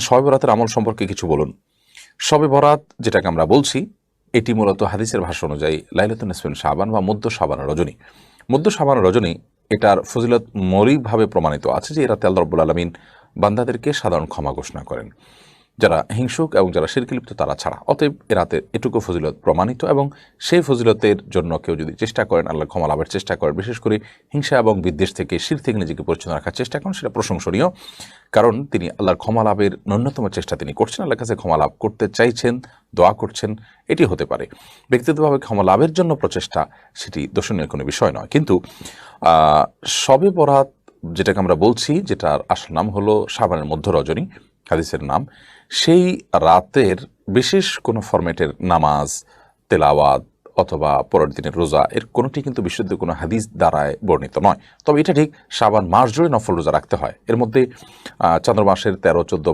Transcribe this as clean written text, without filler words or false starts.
শবে বরাতের আমল সম্পর্কে কিছু বলুন। শবে বরাত যেটাকে আমরা বলছি, এটি মূলত হাদিসের ভাষ্য অনুযায়ী লাইলাতুন নিসফিন শাবান বা মধ্য শাবান রজনী। মধ্য শাবান রজনী এটার ফজিলত মৌলিকভাবে প্রমাণিত আছে যে এ রাতে আল্লাহ রাব্বুল আলামিন বান্দাদেরকে সাধারণ ক্ষমা ঘোষণা করেন, যারা হিংসুক এবং যারা শিরকে লিপ্ত তারা ছাড়া। অতএব এ রাতের এটুকু ফজিলত প্রমাণিত এবং সেই ফজিলতের জন্য কেউ যদি চেষ্টা করেন, আল্লাহ ক্ষমা লাভের চেষ্টা করেন, বিশেষ করে হিংসা এবং বিদ্বেষ থেকে, শির থেকে নিজেকে পরিচ্ছন্ন রাখার চেষ্টা করেন, সেটা প্রশংসনীয়। কারণ তিনি আল্লাহর ক্ষমা লাভের ন্যূনতম চেষ্টা তিনি করছেন, আল্লাহর কাছে ক্ষমা লাভ করতে চাইছেন, দোয়া করছেন, এটি হতে পারে। ব্যক্তিগতভাবে ক্ষমা লাভের জন্য প্রচেষ্টা, সেটি দোষণীয় কোনো বিষয় নয়। কিন্তু শবে বরাত যেটাকে আমরা বলছি, যেটার আসল নাম হলো শাবানের মধ্য রজনী, হাদিসের নাম, সেই রাতের বিশেষ কোনো ফরম্যাটের নামাজ, তেলাওয়াত অথবা পরের দিনের রোজা, এর কোনোটি কিন্তু বিশুদ্ধ কোনো হাদিস দ্বারায় বর্ণিত নয়। তবে এটা ঠিক, শাবান মাস জুড়ে নফল রোজা রাখতে হয়। এর মধ্যে চন্দ্র মাসের 13, 14,